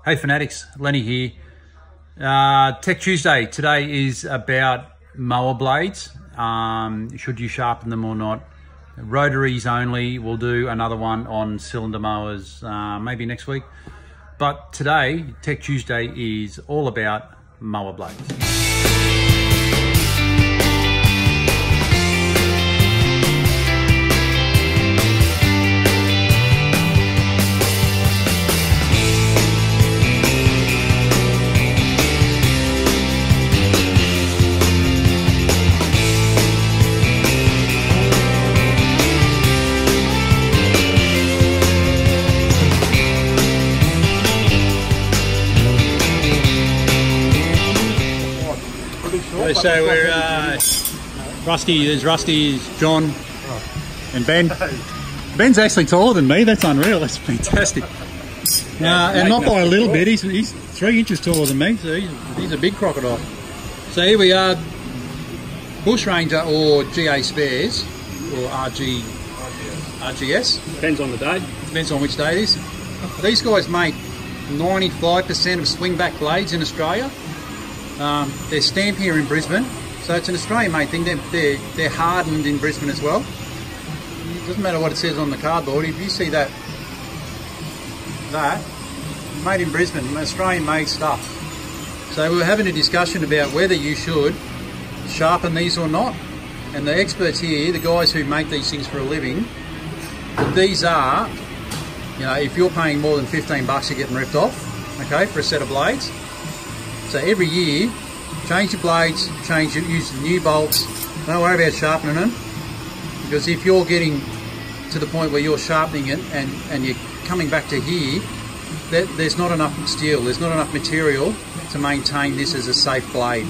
Hey Fanatics, Lenny here. Tech Tuesday. Today is about mower blades. Should you sharpen them or not? Rotaries only. We'll do another one on cylinder mowers maybe next week. But today, Tech Tuesday is all about mower blades. So we're Rusty. There's Rusty, John, and Ben. Ben's actually taller than me. That's unreal. That's fantastic. And not by a little bit. He's 3 inches taller than me. So he's a big crocodile. So here we are, Bush Ranger or GA spares or RGS. Depends on the day. Depends on which day it is. These guys make 95% of swingback blades in Australia. They're stamped here in Brisbane, so it's an Australian-made thing. They're hardened in Brisbane as well. It doesn't matter what it says on the cardboard. If you see that made in Brisbane, Australian-made stuff. So we were having a discussion about whether you should sharpen these or not. And the experts here, the guys who make these things for a living, these are, you know, if you're paying more than 15 bucks, you're getting ripped off, okay, for a set of blades. So every year, change your blades, use the new bolts. Don't worry about sharpening them, because if you're getting to the point where you're sharpening it and you're coming back to here, there's not enough steel, there's not enough material to maintain this as a safe blade.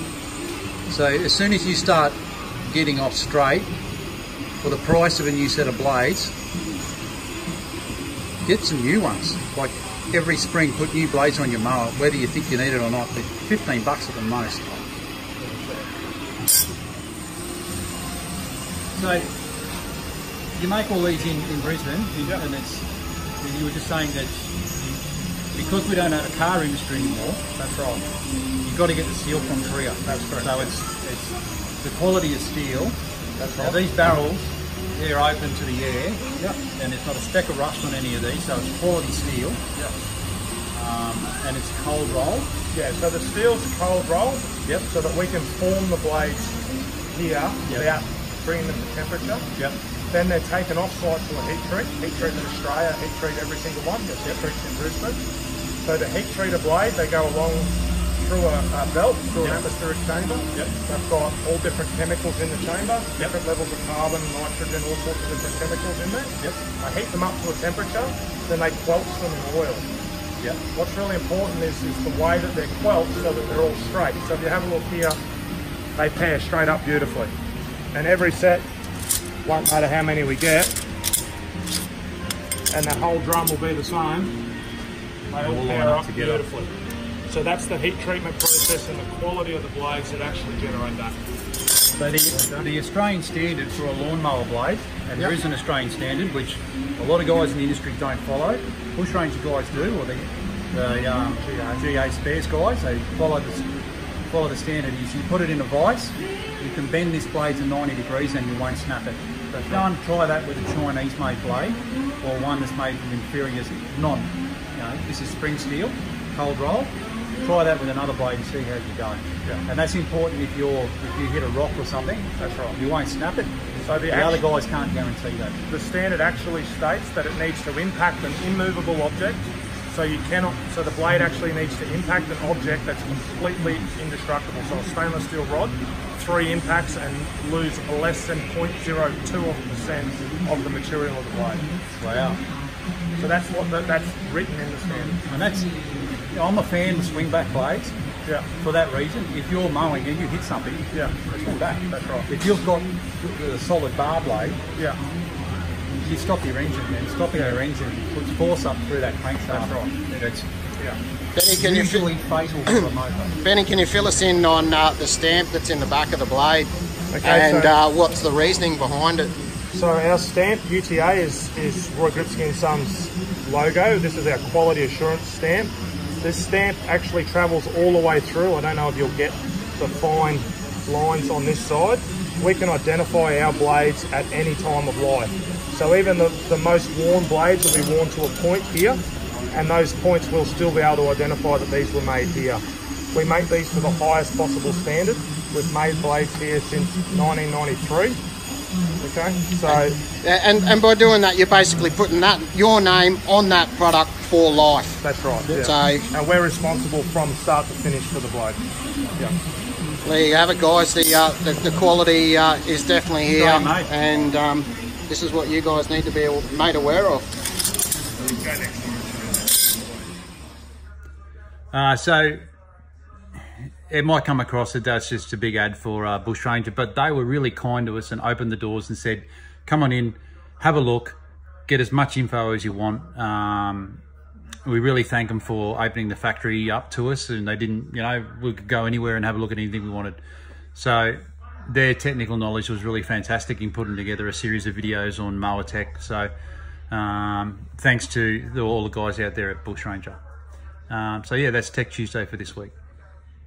So as soon as you start getting off straight for the price of a new set of blades, get some new ones. Like, every spring, put new blades on your mower, whether you think you need it or not. They're 15 bucks at the most. So you make all these in Brisbane, yep. And you were just saying that because we don't have a car industry anymore. That's right. You've got to get the steel from Korea. That's correct. So it's the quality of steel. That's right. Now these barrels, they're open to the air, yep. And there's not a speck of rust on any of these, so it's quality steel. Yep. And it's cold rolled. Yeah, so the steel's cold rolled, yep. So that we can form the blades here, yep. Without bringing them to temperature. Yep. Then they're taken off-site to a heat treat. Heat treat in Australia, heat treat every single one. There's heat treats in Brisbane. So the heat treater blade, they go along through a belt, through an atmospheric chamber. Yep. They've got all different chemicals in the chamber, different levels of carbon, nitrogen, all sorts of different chemicals in there. Yep. I heat them up to a temperature, then they quelch them in oil. Yep. What's really important is the way that they're quelched so that they're all straight. So if you have a look here, they pair straight up beautifully. And every set, won't matter how many we get, and the whole drum will be the same. They all pair up beautifully. So that's the heat treatment process and the quality of the blades that actually generate that. So the Australian standard for a lawnmower blade, and there is an Australian standard which a lot of guys in the industry don't follow. Bush Ranger guys do, or the GA spares guys, they follow the standard. Is you put it in a vise, you can bend this blade to 90 degrees and you won't snap it. So go and try that with a Chinese made blade, or one that's made from inferior, this is spring steel, cold roll. Try that with another blade and see how you go. Yeah. And that's important if you hit a rock or something. That's right. You won't snap it. So the other guys can't guarantee that. The standard actually states that it needs to impact an immovable object. So the blade actually needs to impact an object that's completely indestructible. So a stainless steel rod, 3 impacts and lose less than 0.02% of the material of the blade. Wow. So that's written in the standard. And I'm a fan of swingback blades. Yeah. For that reason, if you're mowing and you hit something, swing back. That's right. If you've got a solid bar blade, you stop your engine, and stopping your engine puts force up through that crankshaft. That's right. It's Benny, can usually fatal for a motor. Benny, can you fill us in on the stamp that's in the back of the blade, okay, and what's the reasoning behind it? So our stamp, UTA, is Roy Gripsky & Sons logo. This is our quality assurance stamp. This stamp actually travels all the way through. I don't know if you'll get the fine lines on this side. We can identify our blades at any time of life. So even the most worn blades will be worn to a point here, and those points will still be able to identify that these were made here. We make these to the highest possible standard. We've made blades here since 1993. Okay, so and by doing that, you're basically putting your name on that product for life. That's right. Yeah. So, and we're responsible from start to finish for the blade. Yeah. There you have it, guys. The quality is definitely here, and this is what you guys need to be made aware of. So it might come across that that's just a big ad for Bush Ranger, but they were really kind to us and opened the doors and said, come on in, have a look, get as much info as you want. We really thank them for opening the factory up to us, and they didn't, you know, we could go anywhere and have a look at anything we wanted. So their technical knowledge was really fantastic in putting together a series of videos on mower tech. So thanks to all the guys out there at Bush Ranger. So yeah, that's Tech Tuesday for this week.